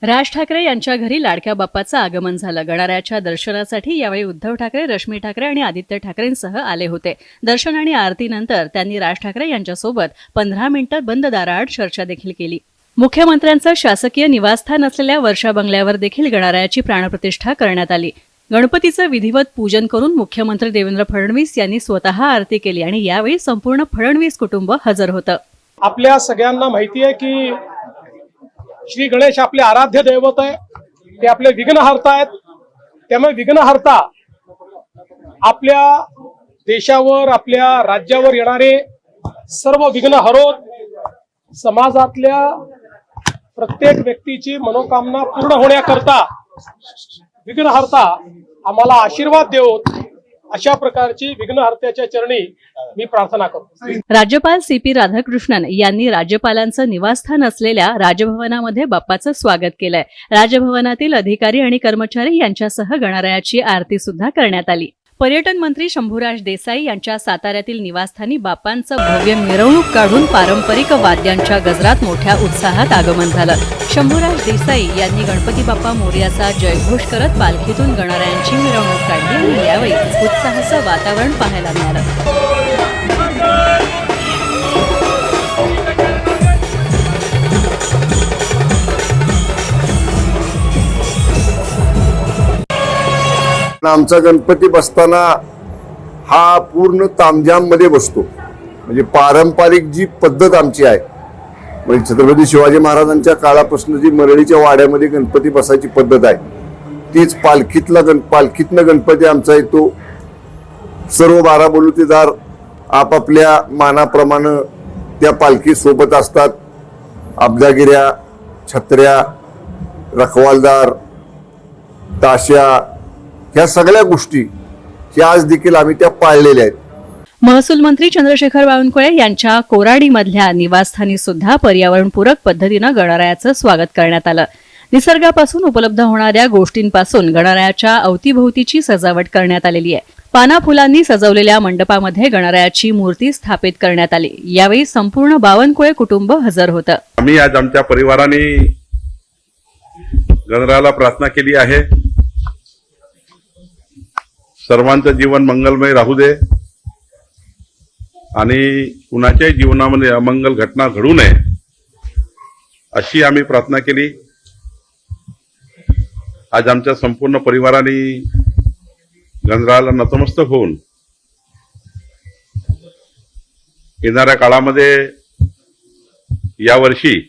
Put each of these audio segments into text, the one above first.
राज ठाकरे यांच्या घरी लाडक्या बाप्पाचं आगमन झालं। गणरायाच्या दर्शनासाठी यावेळी उद्धव ठाकरे, रश्मी ठाकरे आणि आदित्य ठाकरेंसह आले होते। दर्शन आणि आरतीनंतर त्यांनी राज ठाकरे यांच्यासोबत 15 मिनिटं बंद दाराआड चर्चा देखील केली। मुख्यमंत्र्यांचं शासकीय निवासस्थान असलेल्या वर्षा बंगल्यावर देखील गणरायाची प्राणप्रतिष्ठा करण्यात आली। गणपतीचं विधिवत पूजन करून मुख्यमंत्री देवेंद्र फडणवीस यांनी स्वतः आरती केली आणि यावेळी संपूर्ण फडणवीस कुटुंब हजर होतं। आपल्या सगळ्यांना माहिती आहे की श्री गणेश आपले आराध्य दैवत आहे, ते आपले विघ्नहर्ता आहेत। त्यामुळे विघ्नहर्ता आपल्या देशावर, आपल्या राज्यावर येणारे सर्व विघ्न हरवत समाजातल्या प्रत्येक व्यक्तीची मनोकामना पूर्ण होण्याकरता विघ्नहर्ता आम्हाला आशीर्वाद देवोत, अशा प्रकारची विघ्नहर्त्याच्या चरणी मी प्रार्थना करतो। राज्यपाल CP राधाकृष्णन यांनी राज्यपालांचं निवासस्थान असलेल्या राजभवनामध्ये बाप्पाचं स्वागत केलंय। राजभवनातील अधिकारी आणि कर्मचारी यांच्यासह गणरायाची आरती सुद्धा करण्यात आली। पर्यटन मंत्री शंभूराज देसाई यांच्या साताऱ्यातील निवासस्थानी बाप्पांचं भव्य मिरवणूक काढून पारंपरिक वाद्यांच्या गजरात मोठ्या उत्साहात आगमन झालं। शंभूराज देसाई यांनी गणपती बाप्पा मोरयाचा जयघोष करत पालखीतून गणरायांची मिरवणूक काढली आणि यावेळी उत्साहाचं वातावरण पाहायला मिळालं। आमचा गणपती बसताना हा पूर्ण तामझाम मध्ये बसतो। म्हणजे पारंपरिक जी पद्धत आमची आहे, म्हणजे छत्रपती शिवाजी महाराजांच्या काळापासून जी मरळीच्या वाड्यामध्ये गणपती बसायची पद्धत आहे, तीच पालखीतनं गणपती आमचा येतो। सर्व 12 बलुतेदार आपापल्या मानाप्रमाणे त्या पालखी सोबत असतात। अब्दागिऱ्या, छत्र्या, रखवालदार, ताश्या, या सगळ्या गोष्टी ह्या आज देखील आम्ही त्या पाळलेल्या आहेत। महसूल मंत्री चंद्रशेखर बावनकुळे यांच्या कोराडीमधल्या निवासस्थानी सुद्धा पर्यावरणपूरक पद्धतीनं गणरायाचं स्वागत करण्यात आलं। निसर्गापासून उपलब्ध होणाऱ्या गोष्टींपासून गणरायाच्या अवतीभोवतीची सजावट करण्यात आलेली आहे। पाना फुलांनी सजवलेल्या मंडपामध्ये गणरायाची मूर्ती स्थापित करण्यात आली। यावेळी संपूर्ण बावनकुळे कुटुंब हजर होतं। आम्ही आज आमच्या परिवाराने गणरायाला प्रार्थना केली आहे, सर्वांचं जीवन मंगलमय राहू दे आणि कुणाच्याही जीवनामध्ये अमंगल घटना घडू नये, अशी आम्ही प्रार्थना केली। आज आमच्या संपूर्ण परिवाराने गणरायाला नतमस्तक होऊन येणाऱ्या काळामध्ये यावर्षी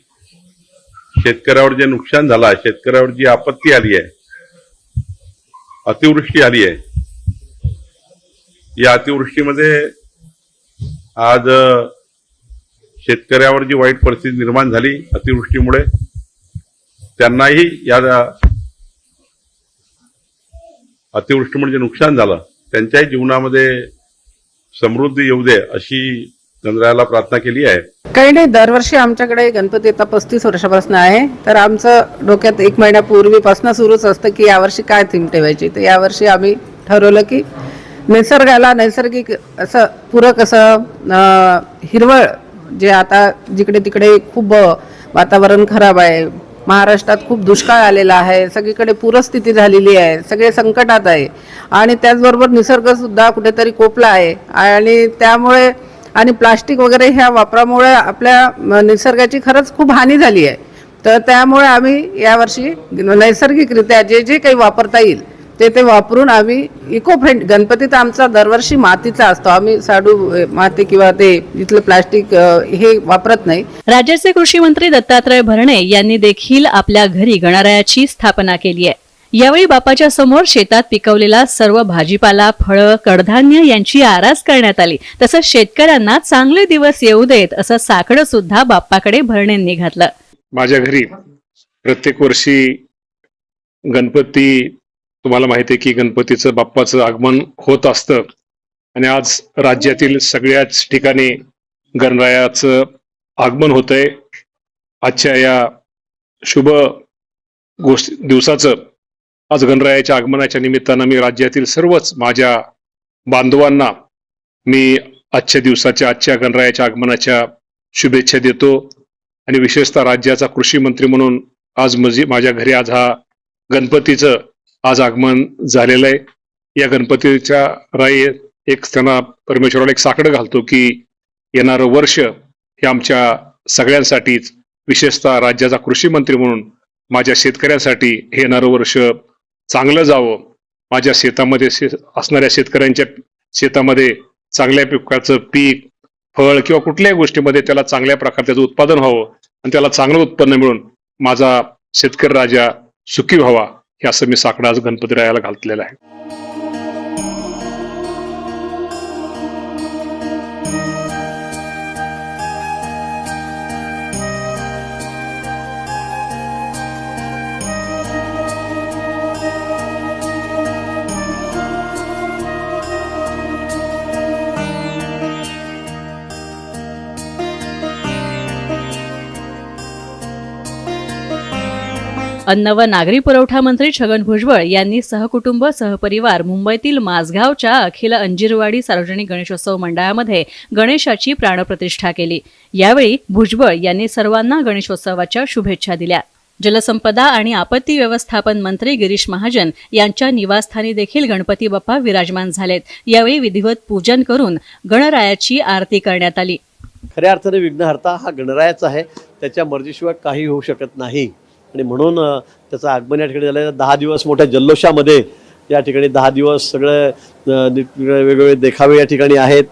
शेतकऱ्यावर जे नुकसान झालं आहे, शेतकऱ्यावर जी आपत्ती आली आहे, अतिवृष्टी आली आहे, या अतिवृष्टीमध्ये आज शेतकऱ्यावर जी वाईट परिस्थिती निर्माण झाली अतिवृष्टीमुळे, त्यांनाही या अतिवृष्टीमुळे जे नुकसान झालं त्यांच्याही जीवनामध्ये समृद्धी येऊ दे, अशी गणरायाला प्रार्थना केली आहे। काही नाही, दरवर्षी आमच्याकडे गणपती आता 35 वर्षापासून आहे, तर आमचं डोक्यात 1 महिन्यापूर्वीपासून सुरूच असतं की यावर्षी काय थीम ठेवायची। तर यावर्षी आम्ही ठरवलं की निसर्गाला नैसर्गिक असं पूरक असं हिरवळ, जे आता जिकडे तिकडे खूप वातावरण खराब आहे, महाराष्ट्रात खूप दुष्काळ आलेला आहे, सगळीकडे पूरस्थिती झालेली आहे, सगळे संकटात आहे आणि त्याचबरोबर निसर्ग सुद्धा कुठेतरी कोपला आहे आणि त्यामुळे आणि प्लास्टिक वगैरे ह्या वापरामुळे आपल्या निसर्गाची खरंच खूप हानी झाली आहे। तर त्यामुळे आम्ही यावर्षी नैसर्गिकरित्या जे काही वापरता येईल ते वापरून आम्ही इको फ्रेंड गणपती तर आमचा दरवर्षी मातीचा असतो, आम्ही साडू माती किंवा ते इथलं प्लास्टिक हे वापरत नाही। राज्याचे कृषी मंत्री दत्तात्रय भरणे यांनी देखील आपल्या घरी गणरायाची स्थापना केली आहे। यावेळी बाप्पाच्या समोर शेतात पिकवलेला सर्व भाजीपाला, फळं, कडधान्य यांची आरास करण्यात आली। तसंच शेतकऱ्यांना चांगले दिवस येऊ देत असं साकडं सुद्धा बाप्पाकडे भरणेंनी घातलं। माझ्या घरी प्रत्येक वर्षी गणपती, तुम्हाला माहिती आहे की गणपतीचं बाप्पाचं आगमन होत असतं आणि आज राज्यातील सगळ्याच ठिकाणी गणरायाचं आगमन होतंय। आजच्या या शुभ दिवसाचं, आज गणरायाच्या आगमनाच्या निमित्तानं मी राज्यातील सर्वच माझ्या बांधवांना मी आजच्या गणरायाच्या आगमनाच्या शुभेच्छा देतो आणि विशेषतः राज्याचा कृषी मंत्री म्हणून आज माझ्या घरी आज हा गणपतीचं आज आगमन झालेलं आहे. या गणपतीच्या राई एक त्यांना परमेश्वराला एक साकडं घालतो की येणारं वर्ष हे आमच्या सगळ्यांसाठीच, विशेषतः राज्याचा कृषी मंत्री म्हणून माझ्या शेतकऱ्यांसाठी हे येणारं वर्ष चांगलं जावं. माझ्या शेतामध्ये असणाऱ्या शेतकऱ्यांच्या शेतामध्ये चांगल्या पिकाचं पीक, फळ किंवा कुठल्याही गोष्टीमध्ये त्याला चांगल्या प्रकारे त्याचं उत्पादन व्हावं आणि त्याला चांगलं उत्पन्न मिळून माझा शेतकरी राजा सुखी व्हावा, हे असं मी साकडं आज गणपतीरायाला घातलेलं आहे. अन्न व नागरी पुरवठा मंत्री छगन भुजबळ यांनी सहकुटुंब सहपरिवार मुंबईतील माझगावच्या अखिल अंजिरवाडी सार्वजनिक गणेशोत्सव मंडळामध्ये गणेशाची प्राणप्रतिष्ठा केली. यावेळी भुजबळ यांनी सर्वांना गणेशोत्सवाच्या शुभेच्छा दिल्या. जलसंपदा आणि आपत्ती व्यवस्थापन मंत्री गिरीश महाजन यांच्या निवासस्थानी देखील गणपती बाप्पा विराजमान झालेत. यावेळी विधिवत पूजन करून गणरायाची आरती करण्यात आली. खऱ्या अर्थाने विघ्नहर्ता हा गणरायाचा आहे, त्याच्या मर्जीशिवाय काही होऊ शकत नाही आणि म्हणून त्याचं आगमन या ठिकाणी झालं. 10 दिवस मोठ्या जल्लोषामध्ये या ठिकाणी 10 दिवस सगळे वेगवेगळे देखावे या ठिकाणी आहेत,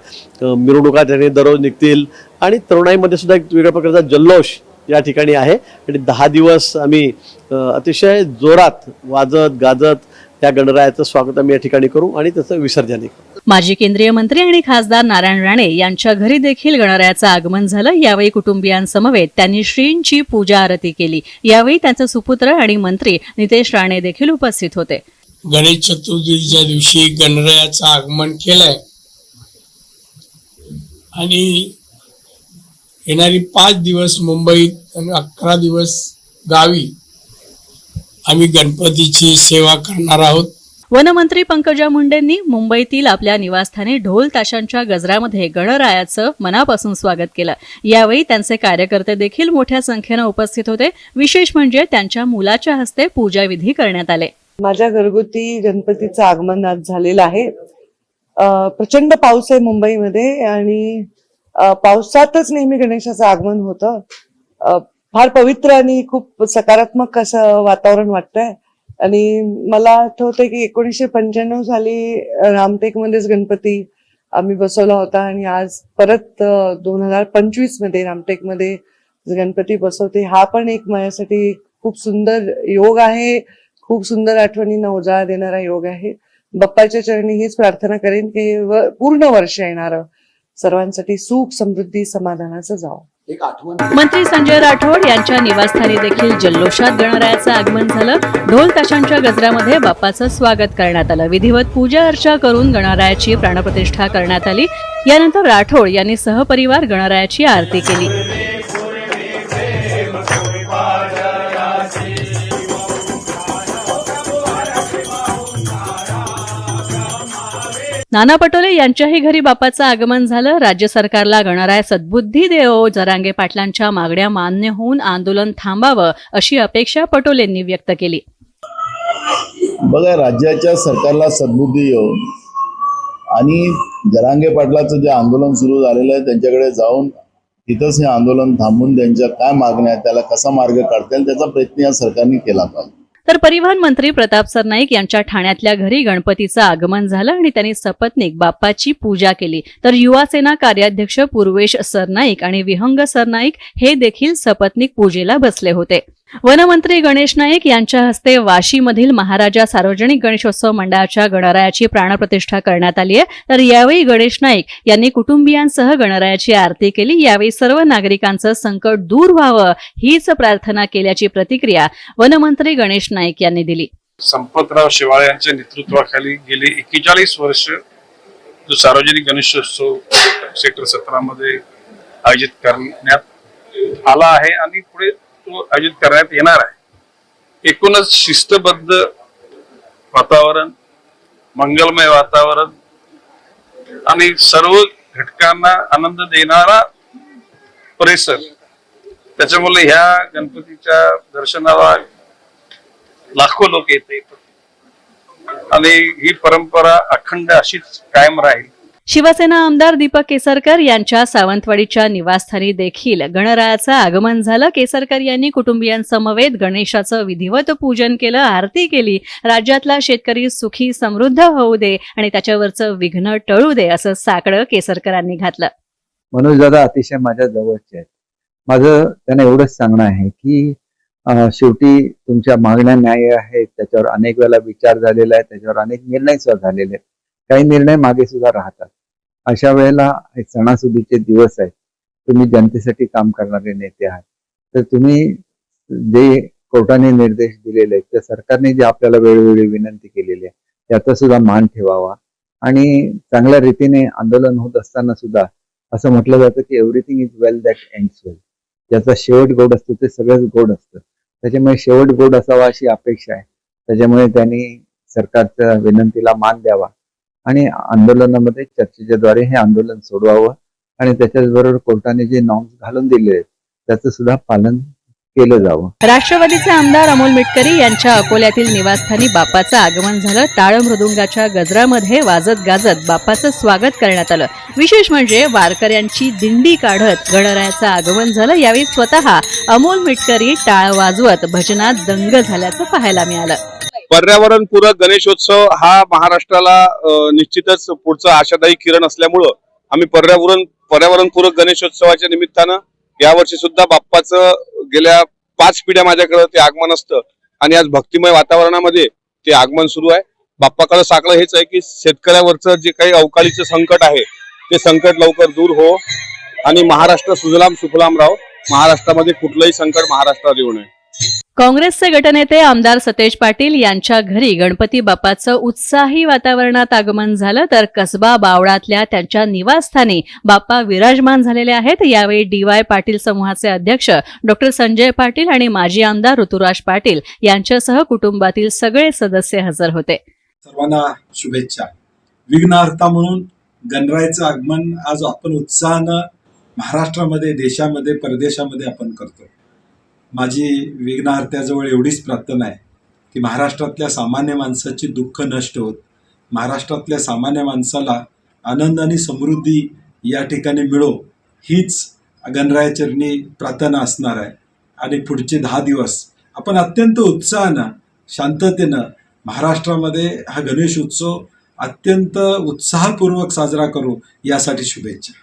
मिरवणुका त्या ठिकाणी दररोज निघतील आणि तरुणाईमध्ये सुद्धा एक वेगळ्या प्रकारचा जल्लोष या ठिकाणी आहे आणि 10 दिवस आम्ही अतिशय जोरात वाजत गाजत त्या गणरायाचं स्वागत आम्ही या ठिकाणी करू आणि त्याचं विसर्जन करू. माजी केंद्रीय मंत्री आणि खासदार नारायण राणे यांच्या घरी देखील गणरायाचं आगमन झालं. यावेळी कुटुंबियांसमवेत त्यांनी श्रींची पूजा आरती केली. यावेळी त्यांचे सुपुत्र आणि मंत्री नितेश राणे देखील उपस्थित होते. गणेश चतुर्थीच्या दिवशी गणरायाचं आगमन केलंय आणि येणारी 5 दिवस मुंबईत आणि 11 दिवस गावी आम्ही गणपतीची सेवा करणार आहोत. वनमंत्री पंकजा मुंडेंनी मुंबईतील आपल्या निवासस्थानी ढोल ताशांच्या गजरामध्ये गणरायाचं मनापासून स्वागत केलं. यावेळी त्यांचे कार्यकर्ते देखील मोठ्या संख्येनं उपस्थित होते. विशेष म्हणजे त्यांच्या मुलाच्या हस्ते पूजाविधी करण्यात आले. माझ्या घरगुती गणपतीचं आगमन आज झालेलं आहे. प्रचंड पाऊस आहे मुंबईमध्ये आणि पावसातच नेहमी गणेशाचं आगमन होतं. फार पवित्र आणि खूप सकारात्मक असं वातावरण वाटतंय आणि मला आठवतंय की 1995 साली रामटेकमध्येच गणपती आम्ही बसवला होता आणि आज परत 2025 मध्ये रामटेकमध्ये गणपती बसवते. हा पण एक माझ्यासाठी खूप सुंदर योग आहे, खूप सुंदर आठवणींना उजाळा देणारा योग आहे. बाप्पाच्या चरणी हीच प्रार्थना करेन की पूर्ण वर्ष येणारं सर्वांसाठी सुख समृद्धी समाधानाचं जावं. मंत्री संजय राठोड यांच्या निवासस्थानी देखील जल्लोषात गणरायाचं आगमन झालं. ढोल ताशांच्या गजरामध्ये बाप्पाचं स्वागत करण्यात आलं. विधिवत पूजा अर्चा करून गणरायाची प्राणप्रतिष्ठा करण्यात आली. यानंतर राठोड यांनी सहपरिवार गणरायाची आरती केली. नाना पटोले यांच्याही घरी बाप्पाचं आगमन झालं. राज्य सरकारला गणराय सद्बुद्धी देवो, जरांगे पाटलांच्या मागण्या मान्य होऊन आंदोलन थांबावं अशी अपेक्षा पटोलेंनी व्यक्त केली. बघा, राज्याच्या सरकारला सद्बुद्धी येऊ आणि जरांगे पाटलाचं जे आंदोलन सुरू झालेलं आहे त्यांच्याकडे जाऊन तिथंच हे आंदोलन थांबून त्यांच्या काय मागण्या आहेत त्याला कसा मार्ग काढता येईल त्याचा प्रयत्न या सरकारने केला पाहिजे. तर परिवहन मंत्री प्रताप सरनाईक यांच्या ठाण्यातल्या घरी गणपतीचं आगमन झालं आणि त्यांनी सपत्नीक बाप्पाची पूजा केली. तर युवा सेना कार्याध्यक्ष पूर्वेश सरनाईक आणि विहंग सरनाईक हे देखील सपत्नीक पूजेला बसले होते. वनमंत्री गणेश नाईक यांच्या हस्ते वाशीमधील महाराजा सार्वजनिक गणेशोत्सव मंडळाच्या गणरायाची प्राणप्रतिष्ठा करण्यात आली आहे. तर यावेळी गणेश नाईक यांनी कुटुंबियांसह गणरायाची आरती केली. यावेळी सर्व नागरिकांचं संकट दूर व्हावं हीच प्रार्थना केल्याची प्रतिक्रिया वनमंत्री गणेश नाईक यांनी दिली. संपतराव शेवाळे यांच्या नेतृत्वाखाली गेली 41 वर्ष जो सार्वजनिक गणेशोत्सव सेक्टर 17 मध्ये आयोजित करण्यात आला आहे आणि पुढे तो आयोजित करण्यात येणार आहे. एकूणच शिस्तबद्ध वातावरण, मंगलमय वातावरण आणि सर्व घटकांना आनंद देणारा परिसर त्याच्यामुळे ह्या गणपतीच्या दर्शनाला लाखो लोक येते आणि ही परंपरा अखंड अशीच कायम राहील. शिवसेना आमदार दीपक केसरकर यांच्या सावंतवाडीच्या निवासस्थानी देखील गणरायाचं आगमन झालं. केसरकर यांनी कुटुंबियांसमवेत गणेशाचं विधिवत पूजन केलं, आरती केली. राज्यातला शेतकरी सुखी समृद्ध होऊ दे आणि त्याच्यावरचं विघ्न टळू दे असं साकडं केसरकरांनी घातलं. मनोज दादा अतिशय माझ्या जवळचे आहेत. माझं त्यांना एवढंच सांगणं आहे की शेवटी तुमच्या मागण्या न्याय आहेत, त्याच्यावर अनेक वेळा विचार झालेला आहे, त्याच्यावर अनेक निर्णय सुद्धा झालेले आहेत. काही निर्णय मागे सुद्धा राहतात. अशा वेळेला सणासुदीचे दिवस आहेत, तुम्ही जनतेसाठी काम करणारे नेते आहात, तर तुम्ही जे कोर्टाने निर्देश दिलेले आहेत, त्या सरकारने जे आपल्याला वेळोवेळी विनंती केलेली आहे त्याचा सुद्धा मान ठेवावा. आणि चांगल्या रीतीने आंदोलन होत असताना सुद्धा असं म्हटलं जातं की everything is well that ends well. ज्याचा शेवट गोड असतो ते सगळंच गोड असतं. त्याच्यामुळे शेवट गोड असावा अशी अपेक्षा आहे. त्याच्यामुळे त्यांनी सरकारच्या विनंतीला मान द्यावा आणि आंदोलनामध्ये चर्चेच्या द्वारे हे आंदोलन सोडवावं आणि त्याच्याचबरोबर कोर्टाने जे नॉर्म्स घालून दिले आहेत त्याचं सुद्धा पालन केलं जावं. राष्ट्रवादीचे आमदार अमोल मिटकरी यांच्या अकोल्यातील निवासस्थानी बाप्पाचं आगमन झालं. टाळ मृदुंगाच्या गजरामध्ये वाजत गाजत बाप्पाचं स्वागत करण्यात आलं. विशेष म्हणजे वारकऱ्यांची दिंडी काढत गणरायाचं आगमन झालं. यावेळी स्वतः अमोल मिटकरी टाळ वाजवत भजनात दंग झाल्याचं पाहायला मिळालं. पर्यावरणपूरक गणेशोत्सव हा महाराष्ट्राला निश्चितच पुढचं आशादायी किरण असल्यामुळं आम्ही पर्यावरणपूरक गणेशोत्सवाच्या निमित्तानं यावर्षी सुद्धा बाप्पाचं गेल्या 5 पिढ्या माझ्याकडे ते आगमन असतं आणि आज भक्तिमय वातावरणामध्ये ते आगमन सुरू आहे. बाप्पाकडे साकडं हेच आहे की शेतकऱ्यावरचं जे काही अवकाळीचं संकट आहे ते संकट लवकर दूर हो आणि महाराष्ट्र सुजलाम सुफलाम राहो. महाराष्ट्रामध्ये कुठलंही संकट महाराष्ट्रात येऊ नये. काँग्रेसचे गटनेते आमदार सतेज पाटील यांच्या घरी गणपती बाप्पाचं उत्साही वातावरणात आगमन झालं, तर कसबा बावळातल्या त्यांच्या निवासस्थानी बाप्पा विराजमान झालेले आहेत. यावेळी DY पाटील समूहाचे अध्यक्ष डॉक्टर संजय पाटील आणि माजी आमदार ऋतुराज पाटील यांच्यासह कुटुंबातील सगळे सदस्य हजर होते. सर्वांना शुभेच्छा. विघ्नहर्ता म्हणून गणरायाचं आगमन आज आपण उत्साहानं महाराष्ट्रामध्ये, देशामध्ये, परदेशामध्ये आपण करतो. माझी विघ्नहर्त्याजवळ एवढीच प्रार्थना आहे की महाराष्ट्रातल्या सामान्य माणसाची दुःख नष्ट होत, महाराष्ट्रातल्या सामान्य माणसाला आनंद आणि समृद्धी या ठिकाणी मिळो, हीच गणरायाचरणी प्रार्थना असणार आहे. आणि पुढचे 10 दिवस आपण अत्यंत उत्साहानं, शांततेनं महाराष्ट्रामध्ये हा गणेश उत्सव अत्यंत उत्साहपूर्वक साजरा करू, यासाठी शुभेच्छा.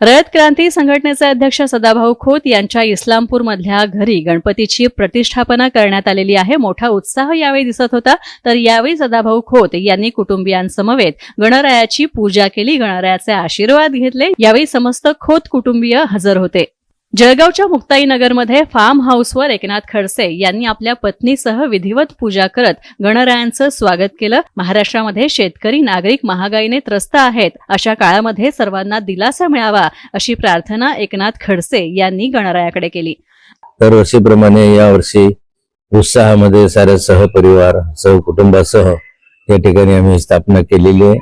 रयत क्रांती संघटनेचे अध्यक्ष सदाभाऊ खोत यांच्या इस्लामपूरमधल्या घरी गणपतीची प्रतिष्ठापना करण्यात आलेली आहे. मोठा उत्साह यावेळी दिसत होता. तर यावेळी सदाभाऊ खोत यांनी कुटुंबियांसमवेत गणरायाची पूजा केली, गणरायाचे आशीर्वाद घेतले. यावेळी समस्त खोत कुटुंबीय हजर होते. जळगावच्या मुक्ताईनगरमध्ये फार्म हाऊसवर एकनाथ खडसे यांनी आपल्या पत्नीसह विधिवत पूजा करत गणरायांचं स्वागत केलं. महाराष्ट्रामध्ये शेतकरी नागरिक महागाईने त्रस्त आहेत. अशा काळामध्ये सर्वांना दिलासा मिळावा अशी प्रार्थना एकनाथ खडसे यांनी गणरायाकडे केली. दरवर्षीप्रमाणे यावर्षी उत्साहामध्ये साऱ्या सहपरिवार सहकुटुंबासह या ठिकाणी आम्ही स्थापना केलेली आहे.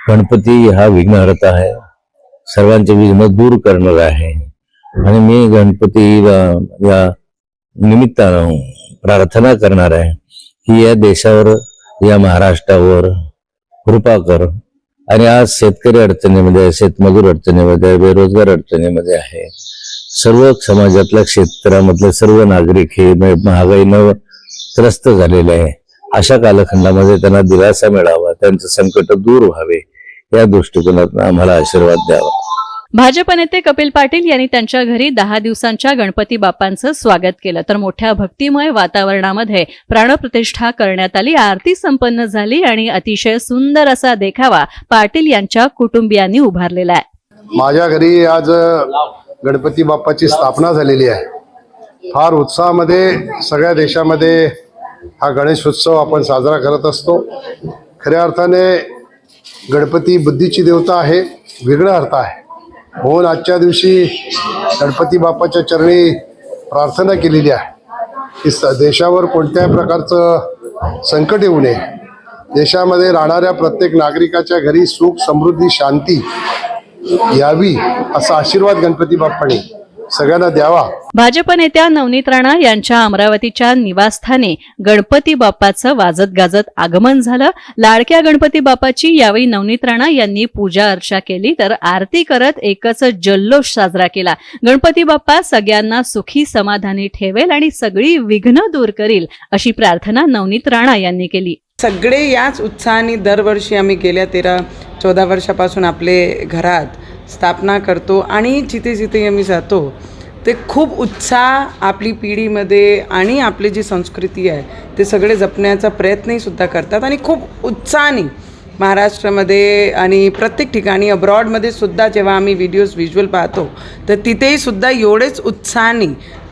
गणपती हा विघ्नहर्ता आहे, सर्वांचे विघ्न दूर करणारा आहे आणि मी गणपतीला या निमित्तानं प्रार्थना करणार आहे की या देशावर, या महाराष्ट्रावर कृपा कर. आणि आज शेतकरी अडचणीमध्ये, शेतमजूर अडचणीमध्ये, बेरोजगार अडचणीमध्ये आहे. सर्व समाजातल्या क्षेत्रामधले सर्व नागरिक हे महागाईनं त्रस्त झालेले आहे. अशा कालखंडामध्ये त्यांना दिलासा मिळावा, त्यांचं संकट दूर व्हावे, या दृष्टिकोनातून आम्हाला आशीर्वाद द्यावा. भाजप नेते कपिल पाटील यांनी त्यांच्या घरी 10 दिवसांच्या गणपती बाप्पांचं स्वागत केलं. तर मोठ्या भक्तिमय वातावरणामध्ये प्राणप्रतिष्ठा करण्यात आली, आरती संपन्न झाली आणि अतिशय सुंदर असा देखावा पाटील यांच्या कुटुंबियांनी उभारलेला आहे. माझ्या घरी आज गणपती बाप्पाची स्थापना झालेली आहे. फार उत्साहामध्ये सगळ्या देशामध्ये हा गणेशोत्सव आपण साजरा करत असतो. खऱ्या अर्थाने गणपती बुद्धीची देवता आहे, विघ्नहर्ता आहे. म्हणून आजच्या दिवशी गणपती बाप्पाच्या चरणी प्रार्थना केलेली आहे की देशावर कोणत्याही प्रकारचं संकट येऊ नये, देशामध्ये राहणाऱ्या प्रत्येक नागरिकाच्या घरी सुख, समृद्धी, शांती यावी असा आशीर्वाद गणपती बाप्पाने सगळ्यांना द्यावा. भाजप नेत्या नवनीत राणा यांच्या अमरावतीच्या निवासस्थानी गणपती बाप्पाचं वाजत गाजत आगमन झालं. लाडक्या गणपती बाप्पाची यावेळी नवनीत राणा यांनी पूजा अर्चा केली तर आरती करत एकच जल्लोष साजरा केला. गणपती बाप्पा सगळ्यांना सुखी समाधानी ठेवेल आणि सगळी विघ्न दूर करील अशी प्रार्थना नवनीत राणा यांनी केली. सगळे याच उत्साहाने दरवर्षी आम्ही गेल्या 13-14 वर्षापासून आपले घरात स्थापना करतो आणि जिथे जिथे आम्ही जातो ते खूप उत्साह आपली पिढीमध्ये आणि आपली जी संस्कृती आहे ते सगळे जपण्याचा प्रयत्नही सुद्धा करतात आणि खूप उत्साहाने महाराष्ट्रामध्ये आणि प्रत्येक ठिकाणी अब्रॉडमध्ये सुद्धा जेव्हा आम्ही व्हिज्युअल पाहतो तर तिथेही सुद्धा एवढेच उत्साहाने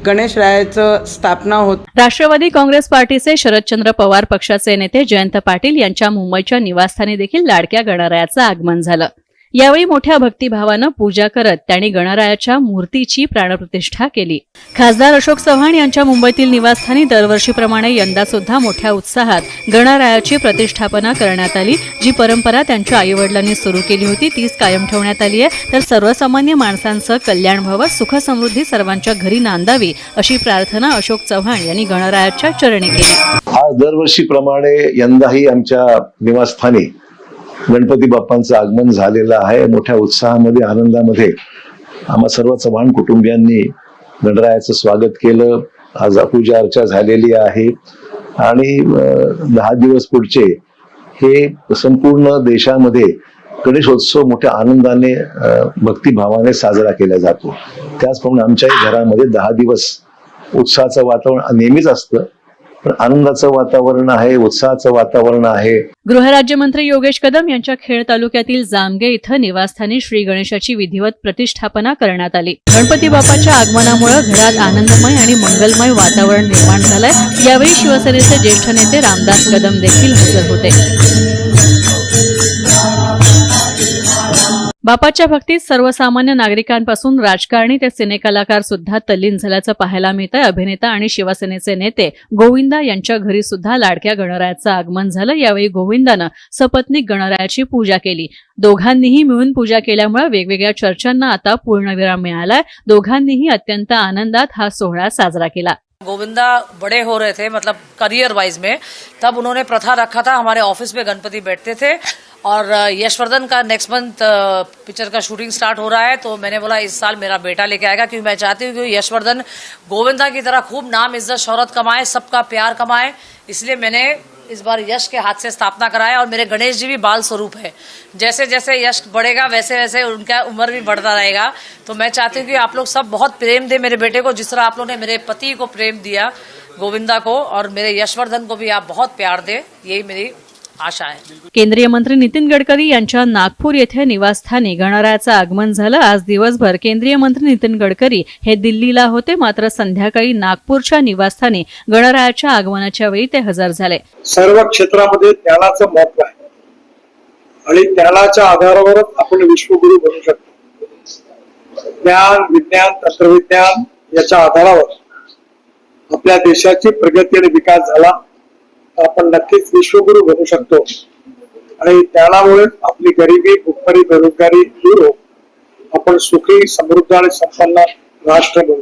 गणेशरायाचं स्थापना होत. राष्ट्रवादी काँग्रेस पार्टीचे शरदचंद्र पवार पक्षाचे नेते जयंत पाटील यांच्या मुंबईच्या निवासस्थानी देखील लाडक्या गणरायाचं आगमन झालं. यावेळी मोठ्या भक्तिभावानं पूजा करत त्यांनी गणरायाच्या मूर्तीची प्राणप्रतिष्ठा केली. खासदार अशोक चव्हाण यांच्या मुंबईतील निवासस्थानी दरवर्षीप्रमाणे यंदा सुद्धा मोठ्या उत्साहात गणरायाची प्रतिष्ठापना करण्यात आली. जी परंपरा त्यांच्या आईवडिलांनी सुरू केली होती तीच कायम ठेवण्यात आली आहे. तर सर्वसामान्य माणसांचं कल्याण व्हावं, सुख समृद्धी सर्वांच्या घरी नांदावी अशी प्रार्थना अशोक चव्हाण यांनी गणरायाच्या चरणी केली. आज दरवर्षीप्रमाणे यंदाही आमच्या निवासस्थानी गणपती बाप्पांचं आगमन झालेलं आहे. मोठ्या उत्साहामध्ये आनंदामध्ये आम्हा सर्व चव्हाण कुटुंबियांनी गणरायाचं स्वागत केलं. आज पूजा अर्चा झालेली आहे आणि 10 दिवस पुढचे हे संपूर्ण देशामध्ये गणेशोत्सव मोठ्या आनंदाने भक्तिभावाने साजरा केला जातो. त्याचप्रमाणे आमच्याही घरामध्ये 10 दिवस उत्साहाचं वातावरण नेहमीच असतं, पण आनंदाचं वातावरण आहे, उत्साहाचं वातावरण आहे. गृहराज्यमंत्री योगेश कदम यांच्या खेड तालुक्यातील जामगे इथं निवासस्थानी श्री गणेशाची विधिवत प्रतिष्ठापना करण्यात आली. गणपती बाप्पाच्या आगमनामुळे घरात आनंदमय आणि मंगलमय वातावरण निर्माण झालंय. यावेळी शिवसेनेचे ज्येष्ठ नेते रामदास कदम देखील हजर होते. बाप्पाच्या भक्तीत सर्वसामान्य नागरिकांपासून राजकारणी ते सिनेकलाकार सुद्धा तल्लीन झाल्याचं पाहायला मिळतंय. अभिनेता आणि शिवसेनेचे नेते गोविंदा यांच्या घरी सुद्धा लाडक्या गणरायाचं आगमन झालं. यावेळी गोविंदानं सपत्नीक गणरायाची पूजा केली. दोघांनीही मिळून पूजा केल्यामुळे वेगवेगळ्या चर्चांना आता पूर्णविराम मिळालाय. दोघांनीही अत्यंत आनंदात हा सोहळा साजरा केला. गोविंदा बड़े हो रहे थे, मतलब करियर वाइज में, तब उन्होंने प्रथा रखा था, हमारे ऑफिस में गणपति बैठते थे और यशवर्धन का नेक्स्ट मंथ पिक्चर का शूटिंग स्टार्ट हो रहा है, तो मैंने बोला इस साल मेरा बेटा लेके आएगा, क्योंकि मैं चाहती हूँ कि यशवर्धन गोविंदा की तरह खूब नाम इज्जत शौहरत कमाए, सबका प्यार कमाए, इसलिए मैंने इस बार यश के हाथ से स्थापना कराया. और मेरे गणेश जी भी बाल स्वरूप है, जैसे जैसे यश बढ़ेगा वैसे वैसे उनका उम्र भी बढ़ता रहेगा. तो मैं चाहती हूँ कि आप लोग सब बहुत प्रेम दे मेरे बेटे को, जिस तरह आप लोगों ने मेरे पति को प्रेम दिया गोविंदा को, और मेरे यशवर्धन को भी आप बहुत प्यार दे, यही मेरी आशा आहे. केंद्रीय मंत्री नितीन गडकरी यांच्या नागपूर येथे निवासस्थानी गणरायाचं आगमन झालं. आज दिवसभर केंद्रीय मंत्री नितीन गडकरी हे दिल्लीला होते, मात्र संध्याकाळी नागपूरच्या निवासस्थानी गणरायाच्या आगमनाच्या वेळी ते हजर झाले. सर्व क्षेत्रामध्ये ज्ञानाचं महत्व आहे आणि ज्ञानाच्या आधारावरच आपण विश्वगुरु बनू शकतो. ज्ञान, विज्ञान, तंत्रविज्ञान याच्या आधारावर आपल्या देशाची प्रगती आणि विकास झाला, आपण नक्कीच विश्वगुरु बनू शकतो आणि त्यामुळे आपली गरिबी, भुकमरी, बेरोजगारी दूर होऊन आपण सुखी, समृद्ध आणि संपन्न राष्ट्र बनू.